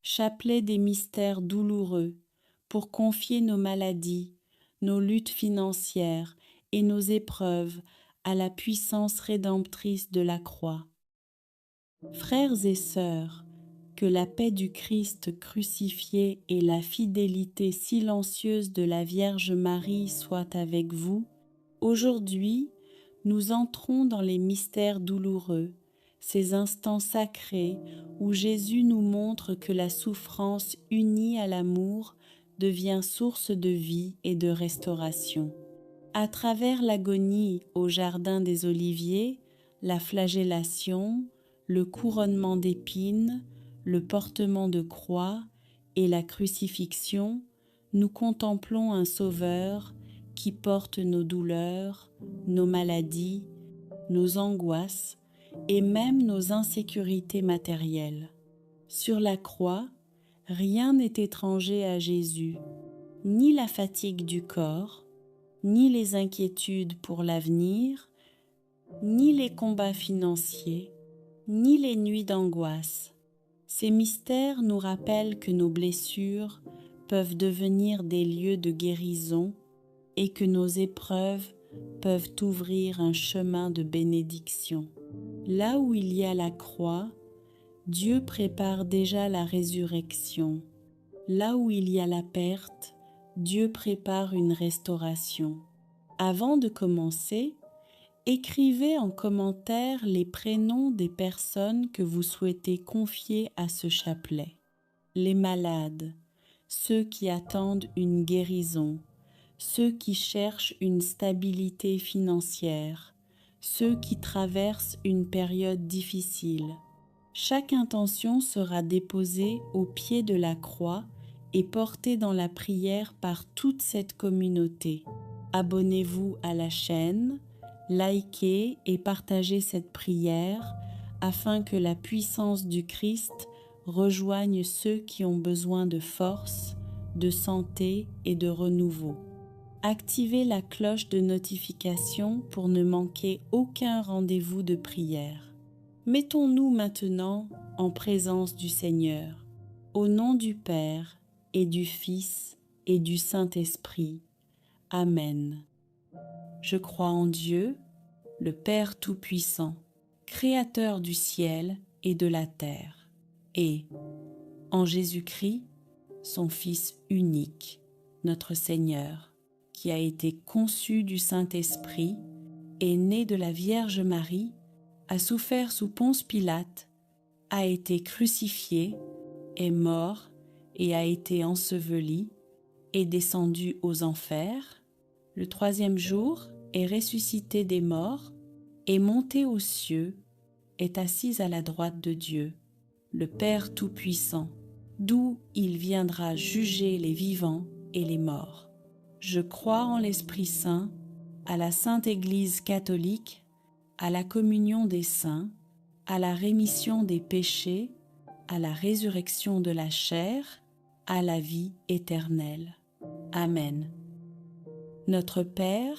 chapelet des mystères douloureux, pour confier nos maladies, nos luttes financières et nos épreuves à la puissance rédemptrice de la croix. Frères et sœurs, que la paix du Christ crucifié et la fidélité silencieuse de la Vierge Marie soient avec vous. Aujourd'hui, nous entrons dans les mystères douloureux, ces instants sacrés où Jésus nous montre que la souffrance unie à l'amour devient source de vie et de restauration. À travers l'agonie au jardin des Oliviers, la flagellation, le couronnement d'épines, le portement de croix et la crucifixion, nous contemplons un Sauveur qui porte nos douleurs, nos maladies, nos angoisses et même nos insécurités matérielles. Sur la croix, rien n'est étranger à Jésus, ni la fatigue du corps, ni les inquiétudes pour l'avenir, ni les combats financiers, ni les nuits d'angoisse. Ces mystères nous rappellent que nos blessures peuvent devenir des lieux de guérison et que nos épreuves peuvent ouvrir un chemin de bénédiction. Là où il y a la croix, Dieu prépare déjà la résurrection. Là où il y a la perte, Dieu prépare une restauration. Avant de commencer, écrivez en commentaire les prénoms des personnes que vous souhaitez confier à ce chapelet. Les malades, ceux qui attendent une guérison, ceux qui cherchent une stabilité financière, ceux qui traversent une période difficile. Chaque intention sera déposée au pied de la croix et portée dans la prière par toute cette communauté. Abonnez-vous à la chaîne, likez et partagez cette prière afin que la puissance du Christ rejoigne ceux qui ont besoin de force, de santé et de renouveau. Activez la cloche de notification pour ne manquer aucun rendez-vous de prière. Mettons-nous maintenant en présence du Seigneur, au nom du Père et du Fils et du Saint-Esprit. Amen. Je crois en Dieu, le Père Tout-Puissant, Créateur du ciel et de la terre, et en Jésus-Christ, son Fils unique, notre Seigneur, qui a été conçu du Saint-Esprit, est né de la Vierge Marie, a souffert sous Ponce Pilate, a été crucifié, est mort et a été enseveli, est descendu aux enfers, le troisième jour est ressuscité des morts, est monté aux cieux, est assis à la droite de Dieu, le Père Tout-Puissant, d'où il viendra juger les vivants et les morts. Je crois en l'Esprit Saint, à la Sainte Église catholique, à la communion des saints, à la rémission des péchés, à la résurrection de la chair, à la vie éternelle. Amen. Notre Père,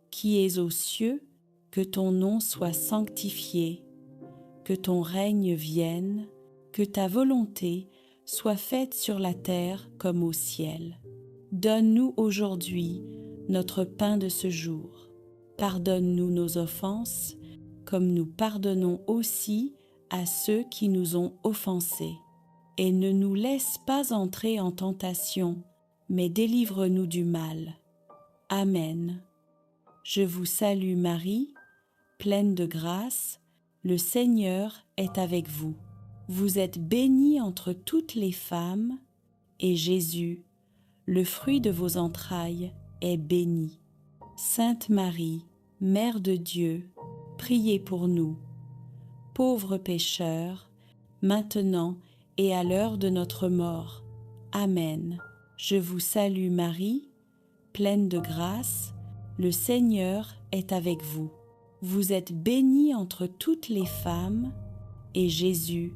qui es aux cieux, que ton nom soit sanctifié, que ton règne vienne, que ta volonté soit faite sur la terre comme au ciel. Donne-nous aujourd'hui notre pain de ce jour. Pardonne-nous nos offenses, comme nous pardonnons aussi à ceux qui nous ont offensés. Et ne nous laisse pas entrer en tentation, mais délivre-nous du mal. Amen. Je vous salue Marie, pleine de grâce, le Seigneur est avec vous. Vous êtes bénie entre toutes les femmes, et Jésus, le fruit de vos entrailles, est béni. Sainte Marie, Mère de Dieu, priez pour nous, pauvres pécheurs, maintenant et à l'heure de notre mort. Amen. Je vous salue Marie, pleine de grâce, le Seigneur est avec vous. Vous êtes bénie entre toutes les femmes, et Jésus,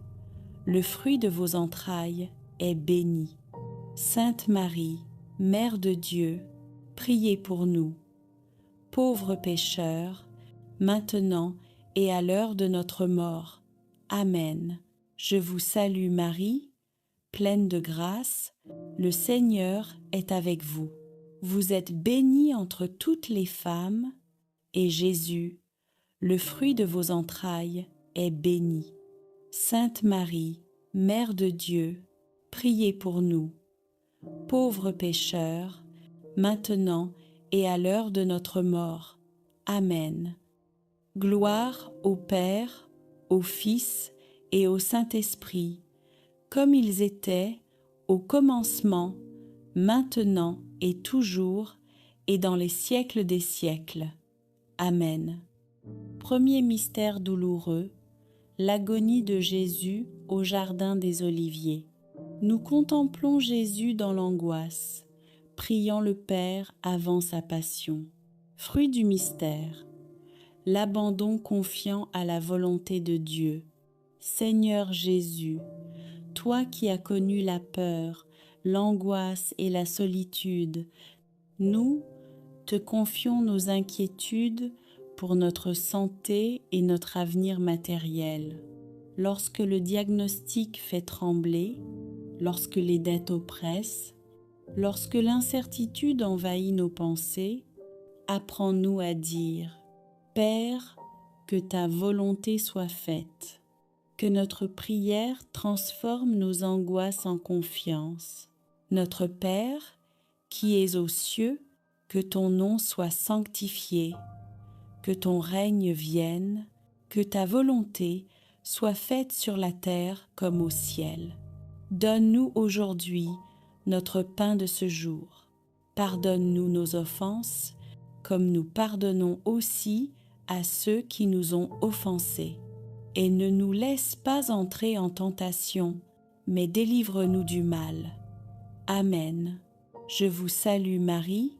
le fruit de vos entrailles, est béni. Sainte Marie, Mère de Dieu, priez pour nous, pauvres pécheurs, maintenant et à l'heure de notre mort. Amen. Je vous salue Marie, pleine de grâce, le Seigneur est avec vous. Vous êtes bénie entre toutes les femmes, et Jésus, le fruit de vos entrailles, est béni. Sainte Marie, Mère de Dieu, priez pour nous, pauvres pécheurs, maintenant et à l'heure de notre mort. Amen. Gloire au Père, au Fils et au Saint-Esprit, comme ils étaient au commencement, maintenant et toujours, et dans les siècles des siècles. Amen. Premier mystère douloureux, l'agonie de Jésus au jardin des Oliviers. Nous contemplons Jésus dans l'angoisse, priant le Père avant sa passion. Fruit du mystère, l'abandon confiant à la volonté de Dieu. Seigneur Jésus, toi qui as connu la peur, l'angoisse et la solitude, nous te confions nos inquiétudes pour notre santé et notre avenir matériel. Lorsque le diagnostic fait trembler, lorsque les dettes oppressent, lorsque l'incertitude envahit nos pensées, apprends-nous à dire « Père, que ta volonté soit faite ». Que notre prière transforme nos angoisses en confiance. Notre Père, qui es aux cieux, que ton nom soit sanctifié, que ton règne vienne, que ta volonté soit faite sur la terre comme au ciel. Donne-nous aujourd'hui notre pain de ce jour. Pardonne-nous nos offenses, comme nous pardonnons aussi à ceux qui nous ont offensés. Et ne nous laisse pas entrer en tentation, mais délivre-nous du mal. Amen. Je vous salue Marie,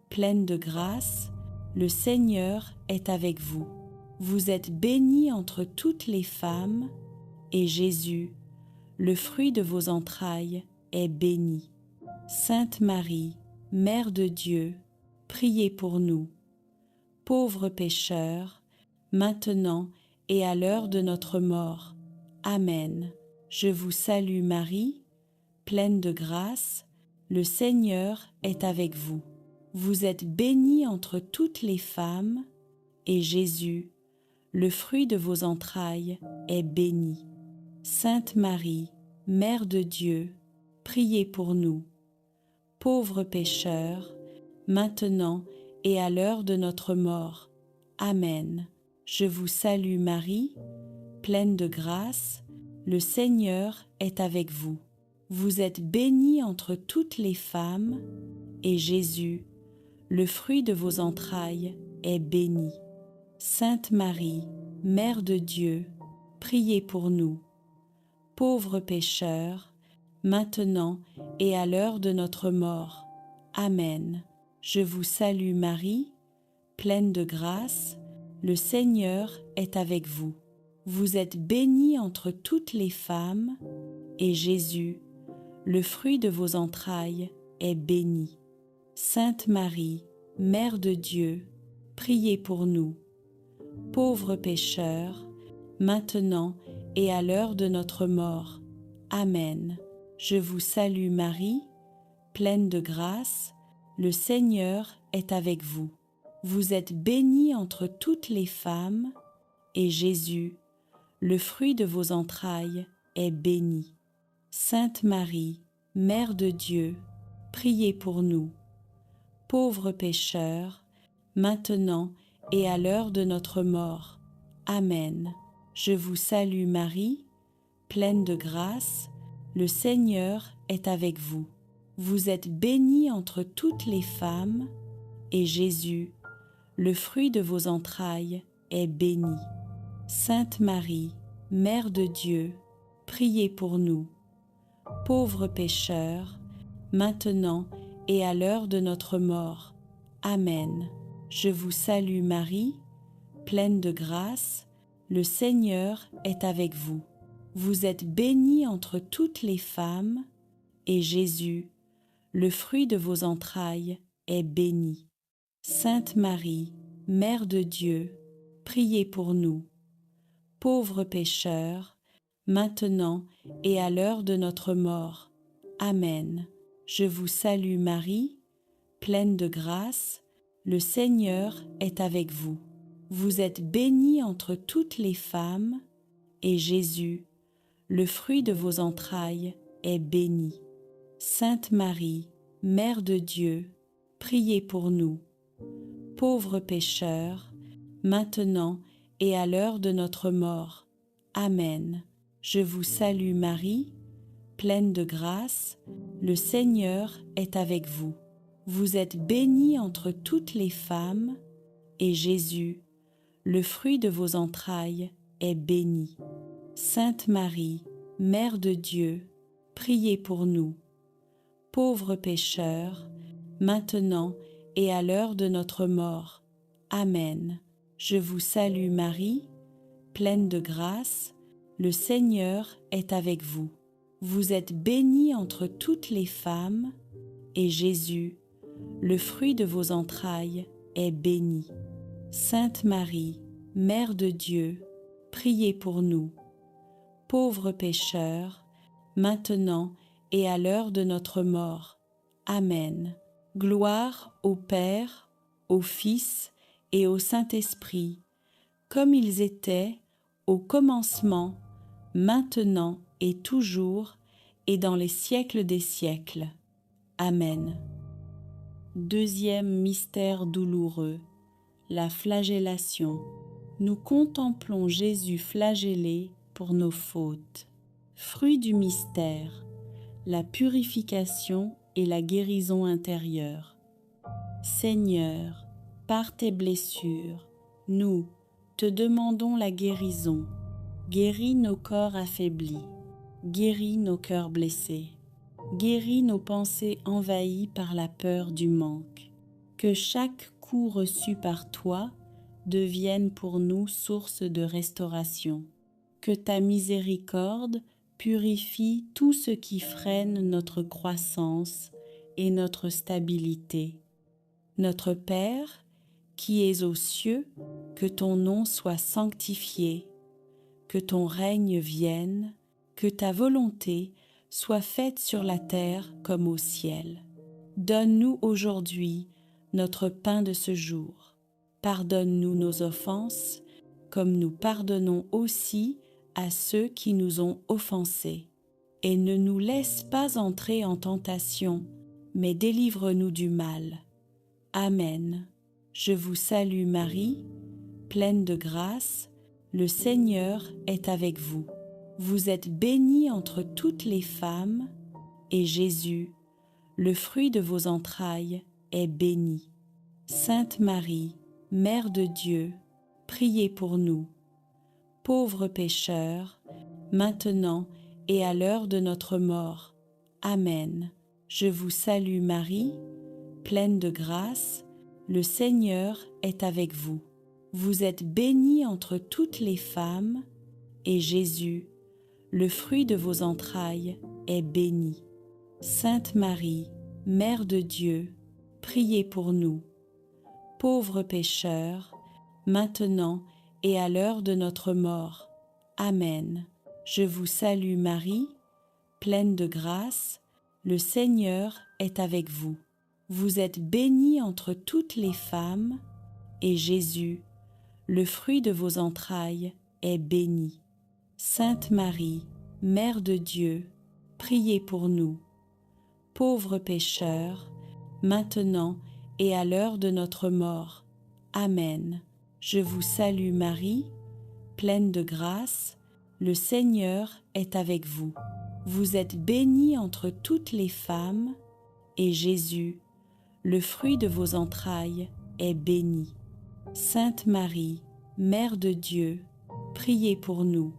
pleine de grâce, le Seigneur est avec vous. Vous êtes bénie entre toutes les femmes, et Jésus, le fruit de vos entrailles, est béni. Sainte Marie, Mère de Dieu, priez pour nous, pauvres pécheurs, maintenant et à l'heure de notre mort. Amen. Je vous salue Marie, pleine de grâce, le Seigneur est avec vous. Vous êtes bénie entre toutes les femmes, et Jésus, le fruit de vos entrailles, est béni. Sainte Marie, Mère de Dieu, priez pour nous, pauvres pécheurs, maintenant et à l'heure de notre mort. Amen. Je vous salue Marie, pleine de grâce, le Seigneur est avec vous. Vous êtes bénie entre toutes les femmes, et Jésus, le fruit de vos entrailles, est béni. Sainte Marie, Mère de Dieu, priez pour nous, pauvres pécheurs, maintenant et à l'heure de notre mort. Amen. Je vous salue Marie, pleine de grâce, le Seigneur est avec vous. Vous êtes bénie entre toutes les femmes, et Jésus, le fruit de vos entrailles, est béni. Sainte Marie, Mère de Dieu, priez pour nous, pauvres pécheurs, maintenant et à l'heure de notre mort. Amen. Je vous salue Marie, pleine de grâce, le Seigneur est avec vous. Vous êtes bénie entre toutes les femmes, et Jésus, le fruit de vos entrailles, est béni. Sainte Marie, Mère de Dieu, priez pour nous, pauvres pécheurs, maintenant et à l'heure de notre mort. Amen. Je vous salue Marie, pleine de grâce, le Seigneur est avec vous. Vous êtes bénie entre toutes les femmes, et Jésus, le fruit de vos entrailles, est béni. Sainte Marie, Mère de Dieu, priez pour nous, pauvres pécheurs, maintenant et à l'heure de notre mort. Amen. Je vous salue Marie, pleine de grâce, le Seigneur est avec vous. Vous êtes bénie entre toutes les femmes, et Jésus, le fruit de vos entrailles, est béni. Sainte Marie, Mère de Dieu, priez pour nous, pauvres pécheurs, maintenant et à l'heure de notre mort. Amen. Je vous salue Marie, pleine de grâce, le Seigneur est avec vous. Vous êtes bénie entre toutes les femmes, et Jésus, le fruit de vos entrailles, est béni. Sainte Marie, Mère de Dieu, priez pour nous, pauvres pécheurs, maintenant et à l'heure de notre mort. Amen. Je vous salue Marie, pleine de grâce, le Seigneur est avec vous. Vous êtes bénie entre toutes les femmes, et Jésus, le fruit de vos entrailles, est béni. Sainte Marie, Mère de Dieu, priez pour nous, pauvres pécheurs, maintenant et à l'heure de notre mort. Amen. Je vous salue Marie, pleine de grâce, le Seigneur est avec vous. Vous êtes bénie entre toutes les femmes, et Jésus, le fruit de vos entrailles, est béni. Sainte Marie, Mère de Dieu, priez pour nous, pauvres pécheurs, maintenant et à l'heure de notre mort. Amen. Gloire au Père, au Fils et au Saint-Esprit, comme ils étaient au commencement, maintenant et toujours, et dans les siècles des siècles. Amen. Deuxième mystère douloureux, la flagellation. Nous contemplons Jésus flagellé pour nos fautes. Fruit du mystère, la purification et la guérison intérieure. Seigneur, par tes blessures, nous te demandons la guérison. Guéris nos corps affaiblis, guéris nos cœurs blessés, guéris nos pensées envahies par la peur du manque. Que chaque coup reçu par toi devienne pour nous source de restauration. Que ta miséricorde purifie tout ce qui freine notre croissance et notre stabilité. Notre Père, qui es aux cieux, que ton nom soit sanctifié, que ton règne vienne, que ta volonté soit faite sur la terre comme au ciel. Donne-nous aujourd'hui notre pain de ce jour. Pardonne-nous nos offenses, comme nous pardonnons aussi à ceux qui nous ont offensés. Et ne nous laisse pas entrer en tentation, mais délivre-nous du mal. Amen. Je vous salue Marie, pleine de grâce, le Seigneur est avec vous. Vous êtes bénie entre toutes les femmes, et Jésus, le fruit de vos entrailles, est béni. Sainte Marie, Mère de Dieu, priez pour nous, pauvres pécheurs, maintenant et à l'heure de notre mort. Amen. Je vous salue Marie, pleine de grâce, le Seigneur est avec vous. Vous êtes bénie entre toutes les femmes, et Jésus, le fruit de vos entrailles, est béni. Sainte Marie, Mère de Dieu, priez pour nous, pauvres pécheurs, maintenant et à l'heure de notre mort. Amen. Je vous salue Marie, pleine de grâce, le Seigneur est avec vous. Vous êtes bénie entre toutes les femmes, et Jésus, le fruit de vos entrailles, est béni. Sainte Marie, Mère de Dieu, priez pour nous, pauvres pécheurs, maintenant et à l'heure de notre mort. Amen. Je vous salue Marie, pleine de grâce, le Seigneur est avec vous. Vous êtes bénie entre toutes les femmes, et Jésus, le fruit de vos entrailles, est béni. Sainte Marie, Mère de Dieu, priez pour nous,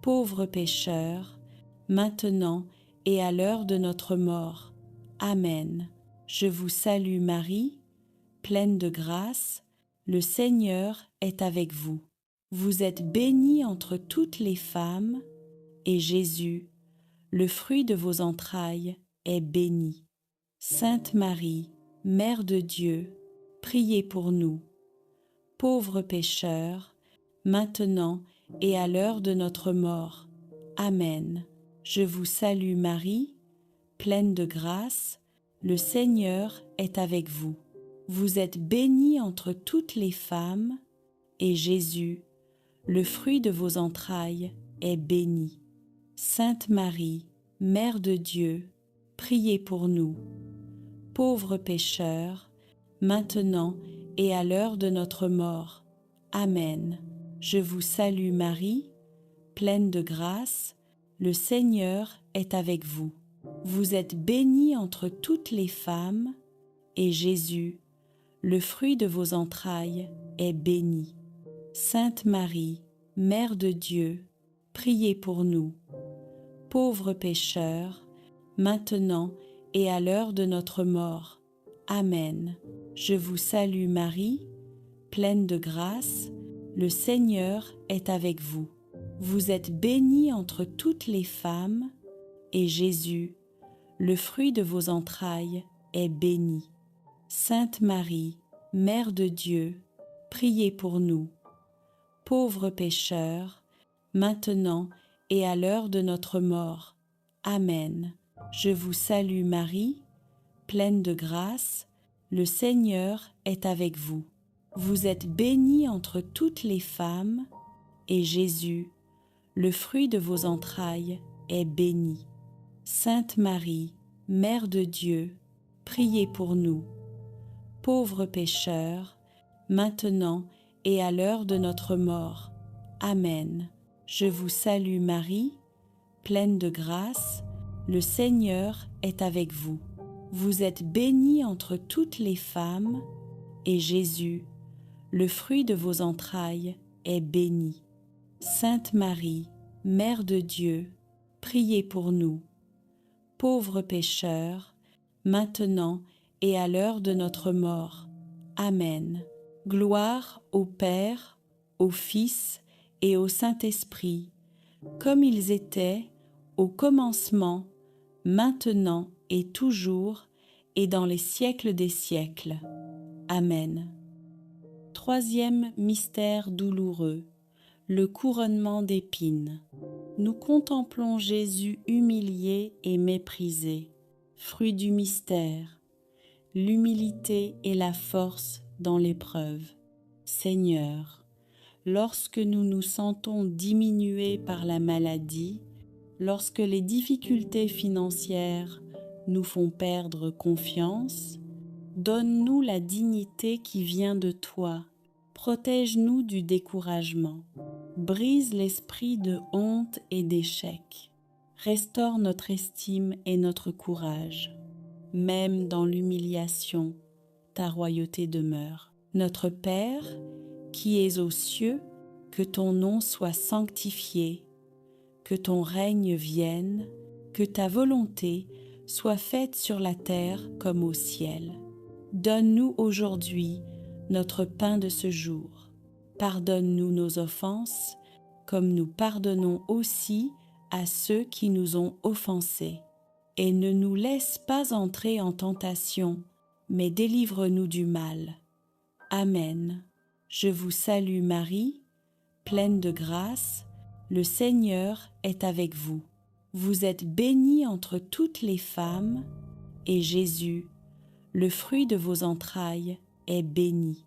pauvres pécheurs, maintenant et à l'heure de notre mort. Amen. Je vous salue Marie, pleine de grâce, le Seigneur est avec vous. Vous êtes bénie entre toutes les femmes, et Jésus, le fruit de vos entrailles, est béni. Sainte Marie, Mère de Dieu, priez pour nous, pauvres pécheurs, maintenant et à l'heure de notre mort. Amen. Je vous salue Marie, pleine de grâce, le Seigneur est avec vous. Vous êtes bénie entre toutes les femmes, et Jésus, le fruit de vos entrailles, est béni. Sainte Marie, Mère de Dieu, priez pour nous, pauvres pécheurs, maintenant et à l'heure de notre mort. Amen. Je vous salue Marie, pleine de grâce, le Seigneur est avec vous. Vous êtes bénie entre toutes les femmes, et Jésus, le fruit de vos entrailles, est béni. Sainte Marie, Mère de Dieu, priez pour nous, pauvres pécheurs, maintenant et à l'heure de notre mort. Amen. Je vous salue Marie, pleine de grâce, le Seigneur est avec vous. Vous êtes bénie entre toutes les femmes, et Jésus, le fruit de vos entrailles, est béni. Sainte Marie, Mère de Dieu, priez pour nous, pauvres pécheurs, maintenant et à l'heure de notre mort. Amen. Je vous salue Marie, pleine de grâce, le Seigneur est avec vous. Vous êtes bénie entre toutes les femmes, et Jésus, le fruit de vos entrailles, est béni. Sainte Marie, Mère de Dieu, priez pour nous, pauvres pécheurs, maintenant et à l'heure de notre mort. Amen. Je vous salue Marie, pleine de grâce, le Seigneur est avec vous. Vous êtes bénie entre toutes les femmes, et Jésus, le fruit de vos entrailles, est béni. Sainte Marie, Mère de Dieu, priez pour nous, pauvres pécheurs, maintenant et à l'heure de notre mort. Amen. Gloire au Père, au Fils et au Saint-Esprit, comme ils étaient au commencement, maintenant et toujours, et dans les siècles des siècles. Amen. Troisième mystère douloureux, le couronnement d'épines. Nous contemplons Jésus humilié et méprisé, fruit du mystère, l'humilité et la force dans l'épreuve. Seigneur, lorsque nous nous sentons diminués par la maladie, lorsque les difficultés financières nous font perdre confiance, donne-nous la dignité qui vient de toi. Protège-nous du découragement. Brise l'esprit de honte et d'échec. Restaure notre estime et notre courage. Même dans l'humiliation, ta royauté demeure. Notre Père, qui es aux cieux, que ton nom soit sanctifié, que ton règne vienne, que ta volonté soit faite sur la terre comme au ciel. Donne-nous aujourd'hui notre pain de ce jour. Pardonne-nous nos offenses, comme nous pardonnons aussi à ceux qui nous ont offensés. Et ne nous laisse pas entrer en tentation, mais délivre-nous du mal. Amen. Je vous salue Marie, pleine de grâce, le Seigneur est avec vous. Vous êtes bénie entre toutes les femmes, et Jésus, le fruit de vos entrailles, est béni.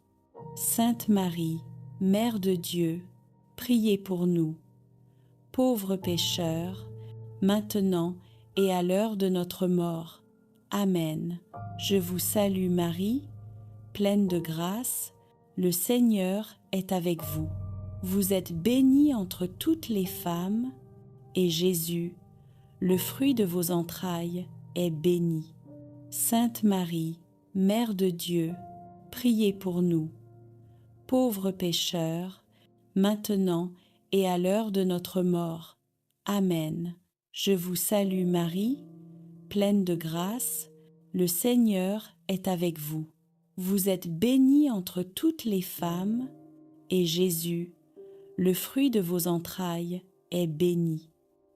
Sainte Marie, Mère de Dieu, priez pour nous, pauvres pécheurs, maintenant et à l'heure de notre mort. Amen. Je vous salue Marie, pleine de grâce, le Seigneur est avec vous. Vous êtes bénie entre toutes les femmes, et Jésus, le fruit de vos entrailles, est béni. Sainte Marie, Mère de Dieu, priez pour nous, pauvres pécheurs, maintenant et à l'heure de notre mort. Amen. Je vous salue Marie, pleine de grâce, le Seigneur est avec vous. Vous êtes bénie entre toutes les femmes, et Jésus, le fruit de vos entrailles, est béni.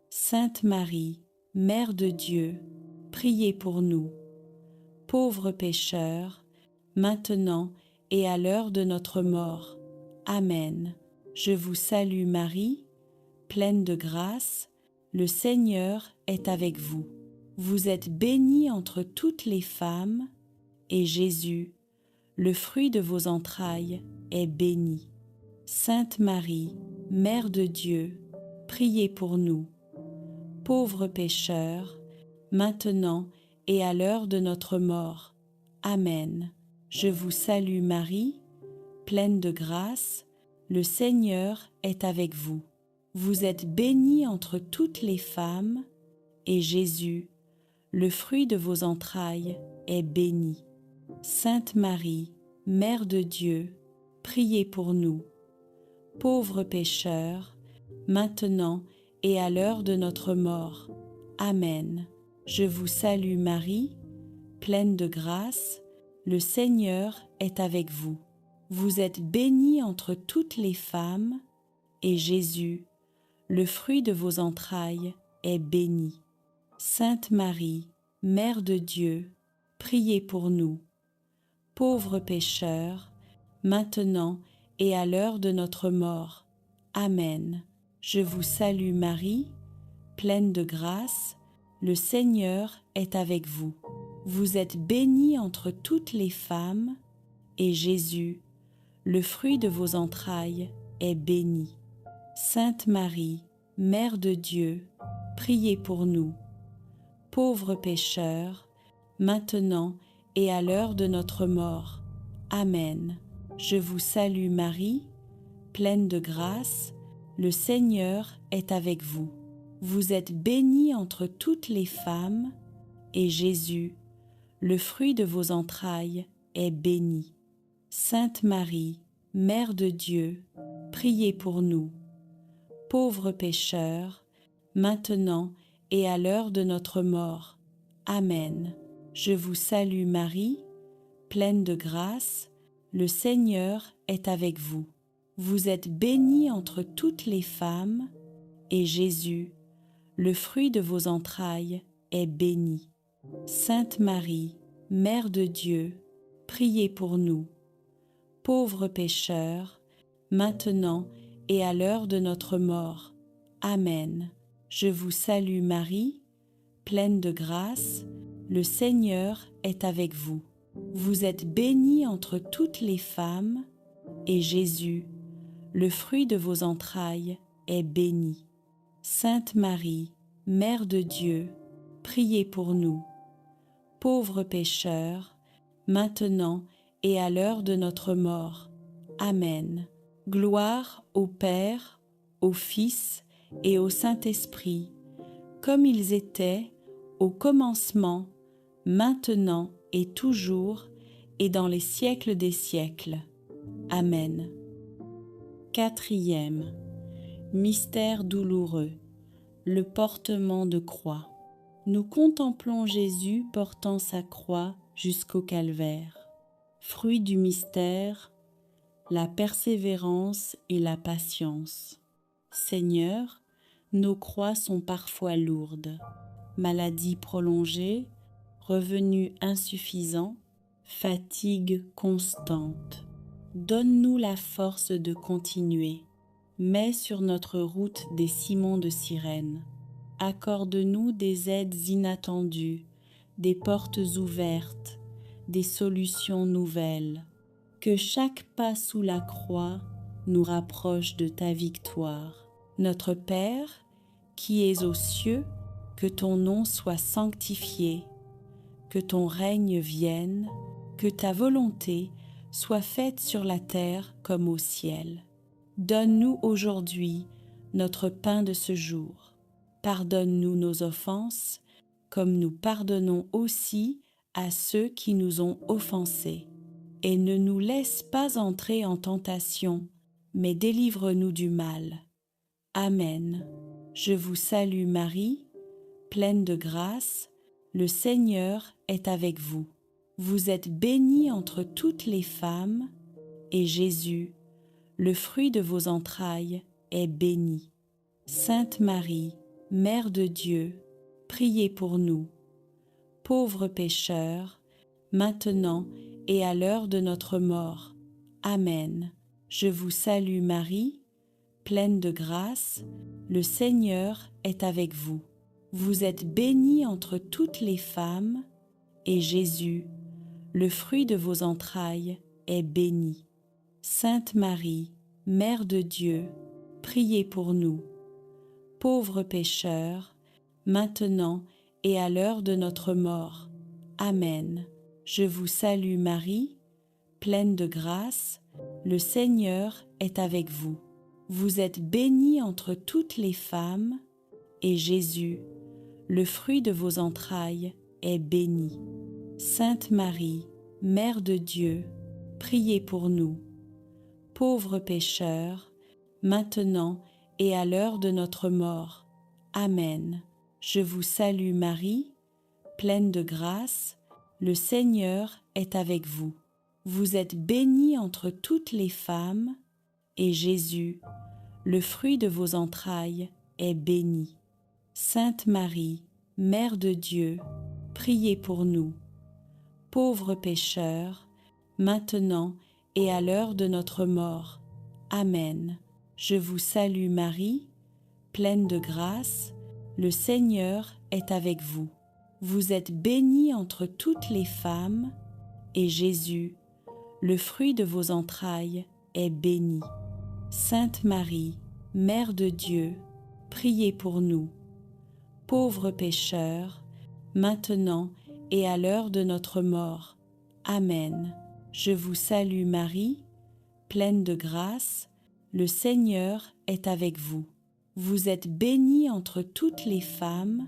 Sainte Marie, Mère de Dieu, priez pour nous, pauvres pécheurs, maintenant et à l'heure de notre mort. Amen. Je vous salue Marie, pleine de grâce, le Seigneur est avec vous. Vous êtes bénie entre toutes les femmes, et Jésus, le fruit de vos entrailles, est béni. Sainte Marie, Mère de Dieu, priez pour nous, pauvres pécheurs, maintenant et à l'heure de notre mort. Amen. Je vous salue Marie, pleine de grâce, le Seigneur est avec vous. Vous êtes bénie entre toutes les femmes, et Jésus, le fruit de vos entrailles, est béni. Sainte Marie, Mère de Dieu, priez pour nous, pauvres pécheurs, maintenant et à l'heure de notre mort. Amen. Je vous salue Marie, pleine de grâce, le Seigneur est avec vous. Vous êtes bénie entre toutes les femmes, et Jésus, le fruit de vos entrailles, est béni. Sainte Marie, Mère de Dieu, priez pour nous, pauvres pécheurs, maintenant et à l'heure de notre mort. Amen. Je vous salue Marie, pleine de grâce, le Seigneur est avec vous. Vous êtes bénie entre toutes les femmes, et Jésus, le fruit de vos entrailles, est béni. Sainte Marie, Mère de Dieu, priez pour nous, pauvres pécheurs, maintenant et à l'heure de notre mort. Amen. Je vous salue Marie, pleine de grâce, le Seigneur est avec vous. Vous êtes bénie entre toutes les femmes, et Jésus, le fruit de vos entrailles, est béni. Sainte Marie, Mère de Dieu, priez pour nous, pauvres pécheurs, maintenant et à l'heure de notre mort. Amen. Je vous salue Marie, pleine de grâce, le Seigneur est avec vous. Vous êtes bénie entre toutes les femmes, et Jésus, le fruit de vos entrailles, est béni. Sainte Marie, Mère de Dieu, priez pour nous, pauvres pécheurs, maintenant et à l'heure de notre mort. Amen. Je vous salue Marie, pleine de grâce, le Seigneur est avec vous. Vous êtes bénie entre toutes les femmes, et Jésus, le fruit de vos entrailles, est béni. Sainte Marie, Mère de Dieu, priez pour nous, pauvres pécheurs, maintenant et à l'heure de notre mort. Amen. Gloire au Père, au Fils et au Saint-Esprit, comme ils étaient au commencement, maintenant et toujours, et dans les siècles des siècles. Amen. Quatrième mystère douloureux, le portement de croix. Nous contemplons Jésus portant sa croix jusqu'au calvaire. Fruit du mystère, la persévérance et la patience. Seigneur, nos croix sont parfois lourdes. Maladie prolongée, revenus insuffisants, fatigue constante. Donne-nous la force de continuer. Mets sur notre route des ciments de sirène. Accorde-nous des aides inattendues, des portes ouvertes, des solutions nouvelles. Que chaque pas sous la croix nous rapproche de ta victoire. Notre Père, qui es aux cieux, que ton nom soit sanctifié, que ton règne vienne, que ta volonté soit faite sur la terre comme au ciel. Donne-nous aujourd'hui notre pain de ce jour. Pardonne-nous nos offenses, comme nous pardonnons aussi à ceux qui nous ont offensés. Et ne nous laisse pas entrer en tentation, mais délivre-nous du mal. Amen. Je vous salue Marie, pleine de grâce, le Seigneur est avec vous. Vous êtes bénie entre toutes les femmes, et Jésus, le fruit de vos entrailles, est béni. Sainte Marie, Mère de Dieu, priez pour nous, pauvres pécheurs, maintenant et à l'heure de notre mort. Amen. Je vous salue Marie, pleine de grâce, le Seigneur est avec vous. Vous êtes bénie entre toutes les femmes, et Jésus, le fruit de vos entrailles, est béni. Sainte Marie, Mère de Dieu, priez pour nous, pauvres pécheurs, maintenant et à l'heure de notre mort. Amen. Je vous salue Marie, pleine de grâce, le Seigneur est avec vous. Vous êtes bénie entre toutes les femmes, et Jésus, le fruit de vos entrailles, est béni. Sainte Marie, Mère de Dieu, priez pour nous, pauvres pécheurs, maintenant et à l'heure de notre mort. Amen. Je vous salue Marie, pleine de grâce, le Seigneur est avec vous. Vous êtes bénie entre toutes les femmes, et Jésus, le fruit de vos entrailles, est béni. Sainte Marie, Mère de Dieu, priez pour nous, pauvres pécheurs, maintenant et à l'heure de notre mort. Amen. Je vous salue Marie, pleine de grâce, le Seigneur est avec vous. Vous êtes bénie entre toutes les femmes, et Jésus, le fruit de vos entrailles, est béni. Sainte Marie, Mère de Dieu, priez pour nous, pauvres pécheurs, maintenant et à l'heure de notre mort. Amen. Je vous salue Marie, pleine de grâce, le Seigneur est avec vous. Vous êtes bénie entre toutes les femmes,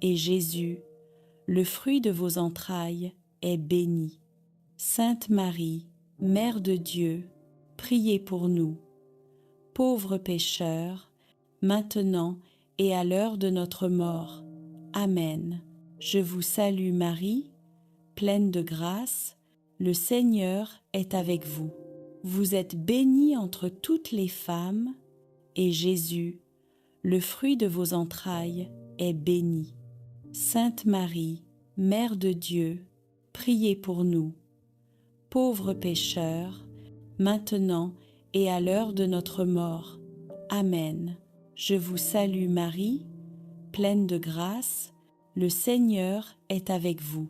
et Jésus, le fruit de vos entrailles, est béni. Sainte Marie, Mère de Dieu, priez pour nous, pauvres pécheurs, maintenant et à l'heure de notre mort. Amen. Je vous salue Marie, pleine de grâce, le Seigneur est avec vous. Vous êtes bénie entre toutes les femmes, et Jésus, le fruit de vos entrailles, est béni. Sainte Marie, Mère de Dieu, priez pour nous, pauvres pécheurs, maintenant et à l'heure de notre mort. Amen. Je vous salue Marie, pleine de grâce, le Seigneur est avec vous.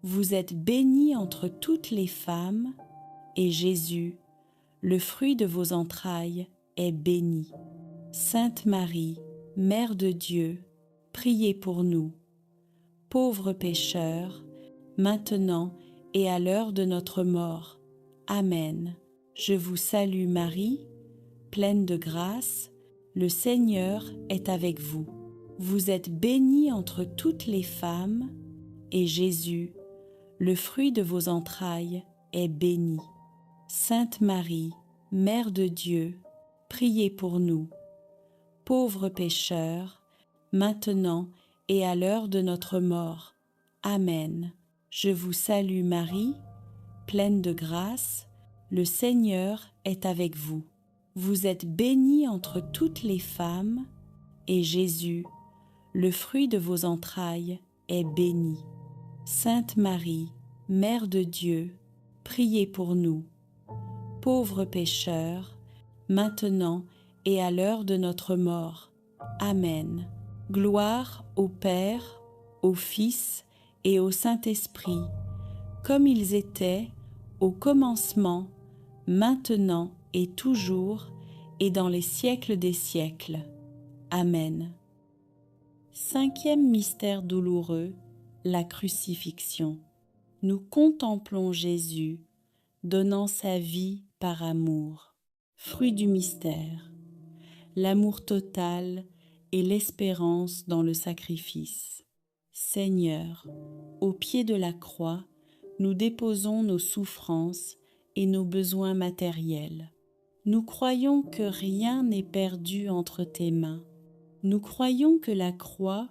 Vous êtes bénie entre toutes les femmes, et Jésus, le fruit de vos entrailles, est béni. Sainte Marie, Mère de Dieu, priez pour nous, pauvres pécheurs, maintenant et à l'heure de notre mort. Amen. Je vous salue Marie, pleine de grâce, le Seigneur est avec vous. Vous êtes bénie entre toutes les femmes, et Jésus, le fruit de vos entrailles, est béni. Sainte Marie, Mère de Dieu, priez pour nous, pauvres pécheurs, maintenant et à l'heure de notre mort. Amen. Je vous salue Marie, pleine de grâce, le Seigneur est avec vous. Vous êtes bénie entre toutes les femmes, et Jésus, le fruit de vos entrailles, est béni. Sainte Marie, Mère de Dieu, priez pour nous, pauvres pécheurs, maintenant et à l'heure de notre mort. Amen. Gloire au Père, au Fils et au Saint-Esprit, comme ils étaient au commencement, maintenant et toujours, et dans les siècles des siècles. Amen. Cinquième mystère douloureux, la crucifixion. Nous contemplons Jésus, donnant sa vie par amour. Fruit du mystère, l'amour total et l'espérance dans le sacrifice. Seigneur, au pied de la croix, nous déposons nos souffrances et nos besoins matériels. Nous croyons que rien n'est perdu entre tes mains. Nous croyons que la croix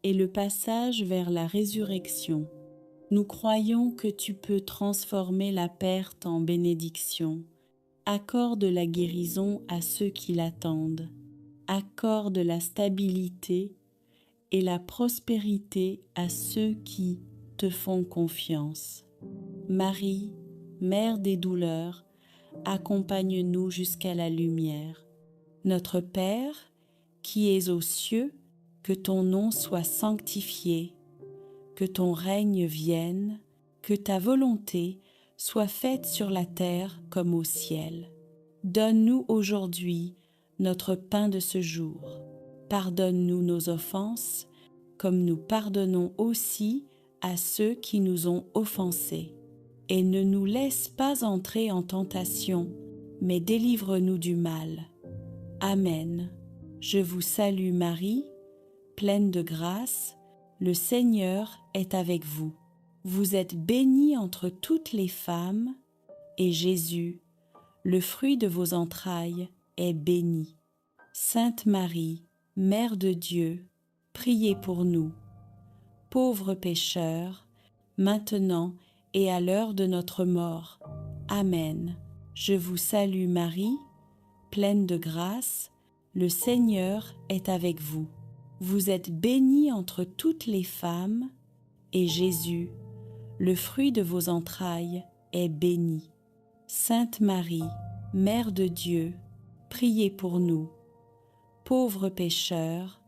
est le passage vers la résurrection. Nous croyons que tu peux transformer la perte en bénédiction. Accorde la guérison à ceux qui l'attendent. Accorde la stabilité et la prospérité à ceux qui te font confiance. Marie, Mère des douleurs, accompagne-nous jusqu'à la lumière. Notre Père, qui es aux cieux, que ton nom soit sanctifié, que ton règne vienne, que ta volonté soit faite sur la terre comme au ciel. Donne-nous aujourd'hui notre pain de ce jour. Pardonne-nous nos offenses, comme nous pardonnons aussi à ceux qui nous ont offensés. Et ne nous laisse pas entrer en tentation, mais délivre-nous du mal. Amen. Je vous salue Marie, pleine de grâce, le Seigneur est avec vous. Vous êtes bénie entre toutes les femmes, et Jésus, le fruit de vos entrailles, est béni. Sainte Marie, Mère de Dieu, priez pour nous, pauvres pécheurs, maintenant et à l'heure de notre mort. Amen. Je vous salue Marie, pleine de grâce, le Seigneur est avec vous. Vous êtes bénie entre toutes les femmes, et Jésus, le fruit de vos entrailles, est béni. Sainte Marie, Mère de Dieu, priez pour nous, pauvres pécheurs,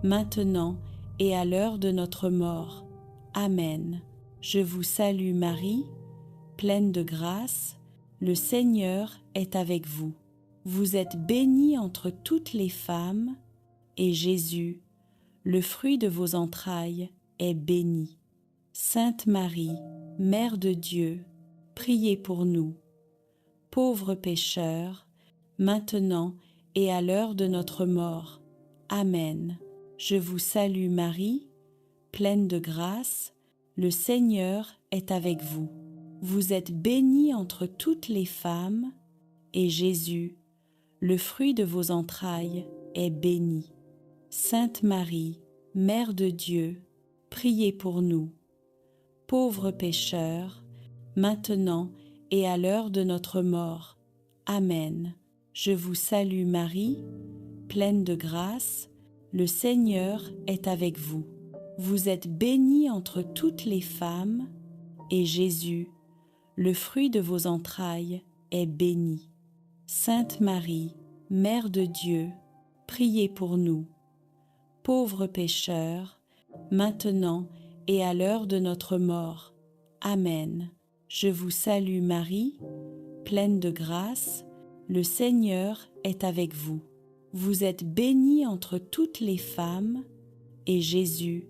maintenant et à l'heure de notre mort. Amen. Je vous salue Marie, pleine de grâce, le Seigneur est avec vous. Vous êtes bénie entre toutes les femmes, et Jésus, le fruit de vos entrailles, est béni. Sainte Marie, Mère de Dieu, priez pour nous, pauvres pécheurs, maintenant et à l'heure de notre mort. Amen. Je vous salue Marie, pleine de grâce, le Seigneur est avec vous. Vous êtes bénie entre toutes les femmes, et Jésus, le fruit de vos entrailles, est béni. Sainte Marie, Mère de Dieu, priez pour nous, pauvres pécheurs, maintenant et à l'heure de notre mort. Amen. Je vous salue Marie, pleine de grâce, le Seigneur est avec vous. Vous êtes bénie entre toutes les femmes, et Jésus, le fruit de vos entrailles, est béni. Sainte Marie, Mère de Dieu, priez pour nous, pauvres pécheurs, maintenant et à l'heure de notre mort. Amen. Je vous salue Marie, pleine de grâce, le Seigneur est avec vous. Vous êtes bénie entre toutes les femmes, et Jésus,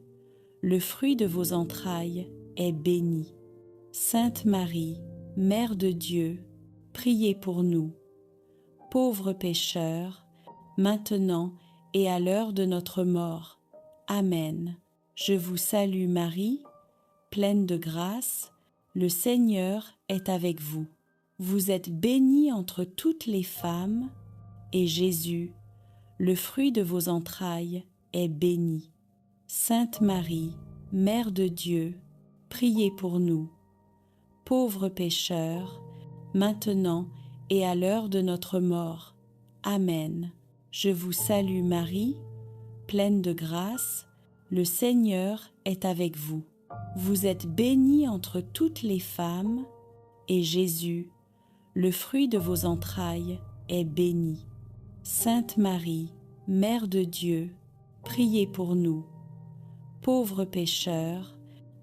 le fruit de vos entrailles, est béni. Sainte Marie, Mère de Dieu, priez pour nous, pauvres pécheurs, maintenant et à l'heure de notre mort. Amen. Je vous salue Marie, pleine de grâce, le Seigneur est avec vous. Vous êtes bénie entre toutes les femmes, et Jésus, le fruit de vos entrailles, est béni. Sainte Marie, Mère de Dieu, priez pour nous, pauvres pécheurs, maintenant et à l'heure de notre mort. Amen. Je vous salue Marie, pleine de grâce, le Seigneur est avec vous. Vous êtes bénie entre toutes les femmes, et Jésus, le fruit de vos entrailles, est béni. Sainte Marie, Mère de Dieu, priez pour nous, pauvres pécheurs,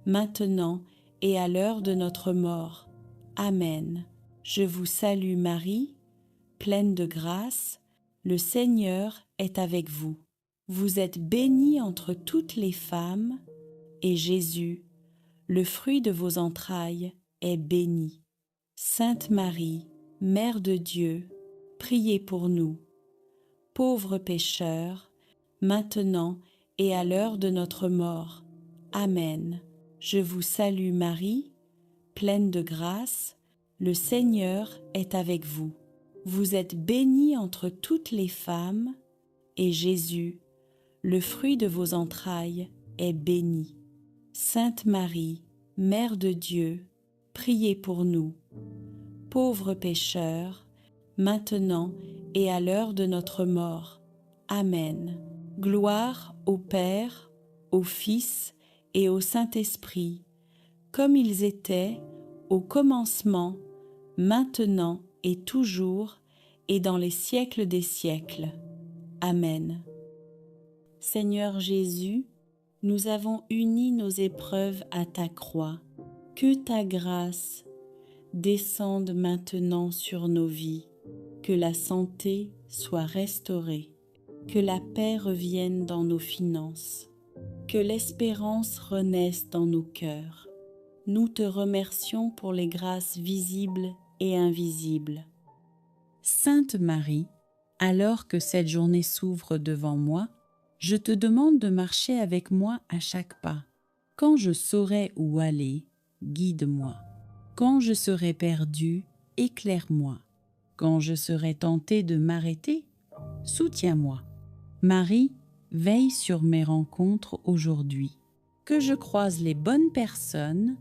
maintenant et à l'heure de notre mort. Amen. Je vous salue Marie, pleine de grâce, le Seigneur est avec vous. Vous êtes bénie entre toutes les femmes, et Jésus, le fruit de vos entrailles, est béni. Sainte Marie, Mère de Dieu, priez pour nous, pauvres pécheurs, maintenant et à l'heure de notre mort. Amen. Je vous salue Marie, pleine de grâce, le Seigneur est avec vous. Vous êtes bénie entre toutes les femmes, et Jésus, le fruit de vos entrailles, est béni. Sainte Marie, Mère de Dieu, priez pour nous, pauvres pécheurs, maintenant et à l'heure de notre mort. Amen. Gloire au Père, au Fils et au Saint-Esprit, comme ils étaient au commencement, maintenant et toujours, et dans les siècles des siècles. Amen. Seigneur Jésus, nous avons uni nos épreuves à ta croix. Que ta grâce descende maintenant sur nos vies, que la santé soit restaurée, que la paix revienne dans nos finances, que l'espérance renaisse dans nos cœurs. Nous te remercions pour les grâces visibles et invisibles. Sainte Marie, alors que cette journée s'ouvre devant moi, je te demande de marcher avec moi à chaque pas. Quand je saurai où aller, guide-moi. Quand je serai perdu, éclaire-moi. Quand je serai tenté de m'arrêter, soutiens-moi. Marie, veille sur mes rencontres aujourd'hui. Que je croise les bonnes personnes,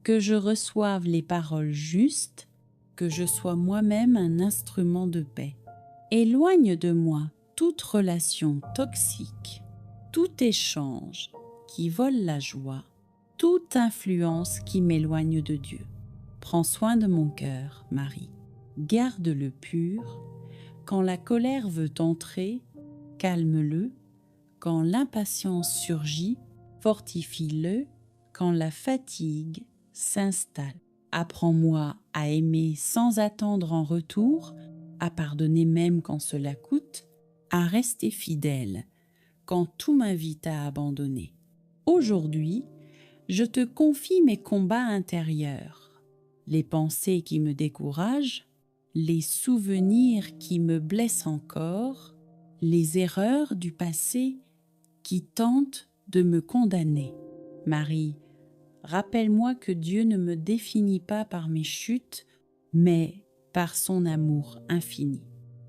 que je reçoive les paroles justes, que je sois moi-même un instrument de paix. Éloigne de moi toute relation toxique, tout échange qui vole la joie, toute influence qui m'éloigne de Dieu. Prends soin de mon cœur, Marie. Garde-le pur. Quand la colère veut entrer, calme-le. Quand l'impatience surgit, fortifie-le. Quand la fatigue s'installe. Apprends-moi à aimer sans attendre en retour, à pardonner même quand cela coûte, à rester fidèle quand tout m'invite à abandonner. Aujourd'hui, je te confie mes combats intérieurs, les pensées qui me découragent, les souvenirs qui me blessent encore, les erreurs du passé qui tentent de me condamner. Marie, rappelle-moi que Dieu ne me définit pas par mes chutes, mais par son amour infini.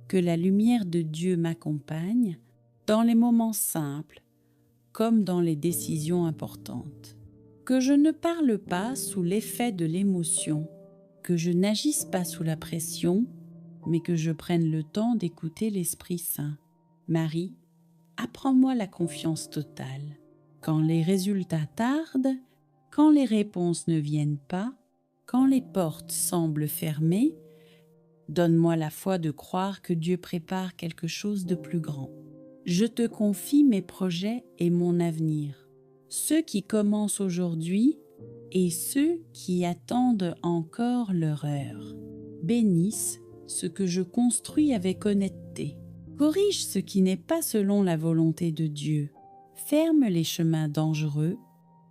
Que la lumière de Dieu m'accompagne dans les moments simples comme dans les décisions importantes. Que je ne parle pas sous l'effet de l'émotion, que je n'agisse pas sous la pression, mais que je prenne le temps d'écouter l'Esprit Saint. Marie, apprends-moi la confiance totale. Quand les résultats tardent, quand les réponses ne viennent pas, quand les portes semblent fermées, donne-moi la foi de croire que Dieu prépare quelque chose de plus grand. Je te confie mes projets et mon avenir, ceux qui commencent aujourd'hui et ceux qui attendent encore leur heure. Bénisse ce que je construis avec honnêteté. Corrige ce qui n'est pas selon la volonté de Dieu. Ferme les chemins dangereux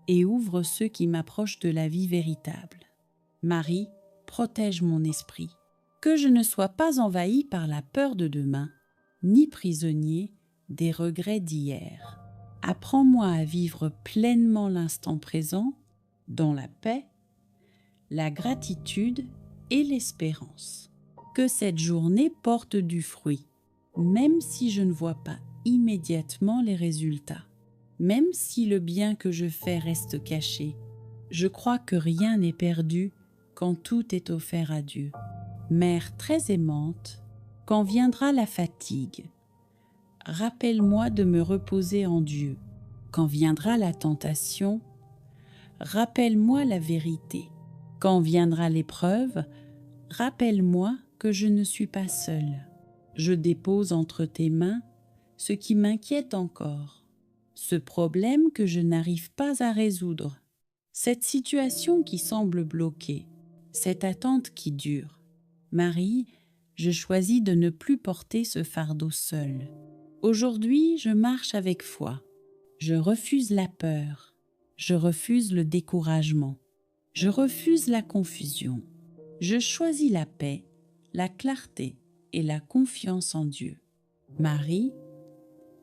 et ouvre ceux qui m'approchent de la vie véritable. Marie, protège mon esprit. Que je ne sois pas envahi par la peur de demain, ni prisonnier des regrets d'hier. Apprends-moi à vivre pleinement l'instant présent, dans la paix, la gratitude et l'espérance. Que cette journée porte du fruit, même si je ne vois pas immédiatement les résultats. Même si le bien que je fais reste caché, je crois que rien n'est perdu quand tout est offert à Dieu. Mère très aimante, quand viendra la fatigue, rappelle-moi de me reposer en Dieu. Quand viendra la tentation, rappelle-moi la vérité. Quand viendra l'épreuve, rappelle-moi que je ne suis pas seule. Je dépose entre tes mains ce qui m'inquiète encore, ce problème que je n'arrive pas à résoudre, cette situation qui semble bloquée, cette attente qui dure. Marie, je choisis de ne plus porter ce fardeau seul. Aujourd'hui, je marche avec foi. Je refuse la peur. Je refuse le découragement. Je refuse la confusion. Je choisis la paix, la clarté et la confiance en Dieu. Marie,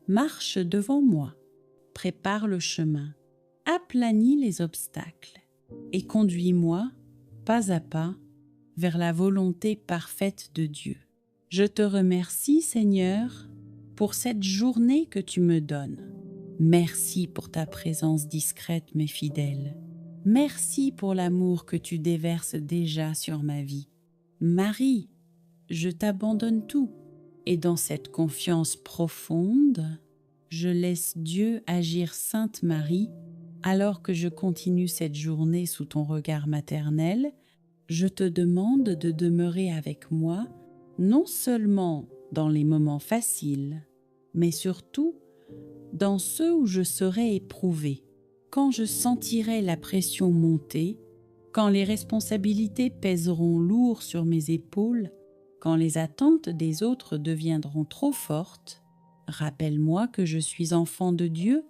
marche devant moi, prépare le chemin, aplanis les obstacles et conduis-moi, pas à pas, vers la volonté parfaite de Dieu. Je te remercie, Seigneur, pour cette journée que tu me donnes. Merci pour ta présence discrète mais fidèle. Merci pour l'amour que tu déverses déjà sur ma vie. Marie, je t'abandonne tout. Et dans cette confiance profonde, je laisse Dieu agir, Sainte Marie, alors que je continue cette journée sous ton regard maternel. Je te demande de demeurer avec moi, non seulement dans les moments faciles, mais surtout dans ceux où je serai éprouvée, quand je sentirai la pression monter, quand les responsabilités pèseront lourd sur mes épaules, quand les attentes des autres deviendront trop fortes. Rappelle-moi que je suis enfant de Dieu,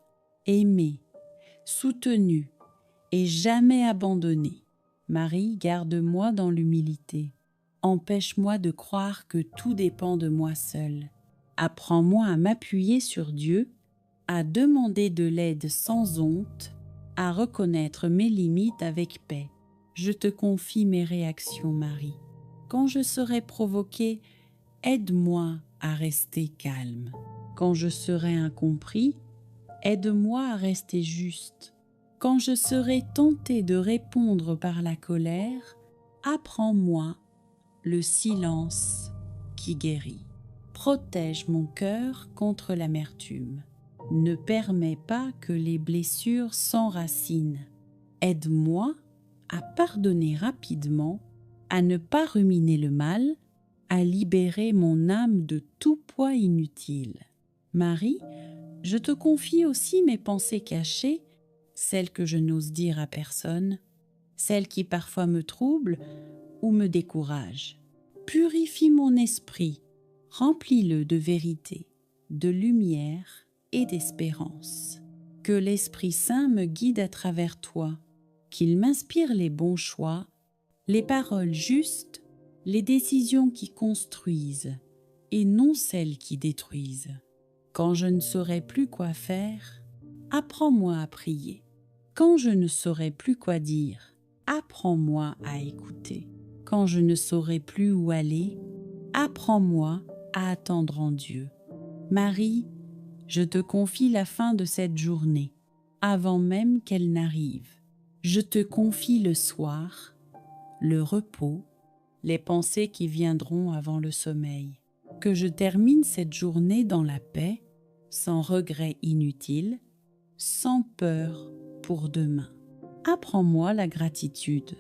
aimé, soutenu et jamais abandonné. Marie, garde-moi dans l'humilité. Empêche-moi de croire que tout dépend de moi seul. Apprends-moi à m'appuyer sur Dieu, à demander de l'aide sans honte, à reconnaître mes limites avec paix. Je te confie mes réactions, Marie. Quand je serai provoquée, aide-moi à rester calme. Quand je serai incompris, aide-moi à rester juste. Quand je serai tentée de répondre par la colère, apprends-moi le silence qui guérit. Protège mon cœur contre l'amertume. Ne permets pas que les blessures s'enracinent. Aide-moi à pardonner rapidement, à ne pas ruminer le mal, à libérer mon âme de tout poids inutile. Marie, je te confie aussi mes pensées cachées, celles que je n'ose dire à personne, celles qui parfois me troublent ou me découragent. Purifie mon esprit, remplis-le de vérité, de lumière et d'espérance. Que l'Esprit Saint me guide à travers toi, qu'il m'inspire les bons choix, les paroles justes, les décisions qui construisent et non celles qui détruisent. Quand je ne saurai plus quoi faire, apprends-moi à prier. Quand je ne saurai plus quoi dire, apprends-moi à écouter. Quand je ne saurai plus où aller, apprends-moi à attendre en Dieu. Marie, je te confie la fin de cette journée, avant même qu'elle n'arrive. Je te confie le soir, le repos, les pensées qui viendront avant le sommeil. Que je termine cette journée dans la paix, sans regret inutile, sans peur pour demain. Apprends-moi la gratitude.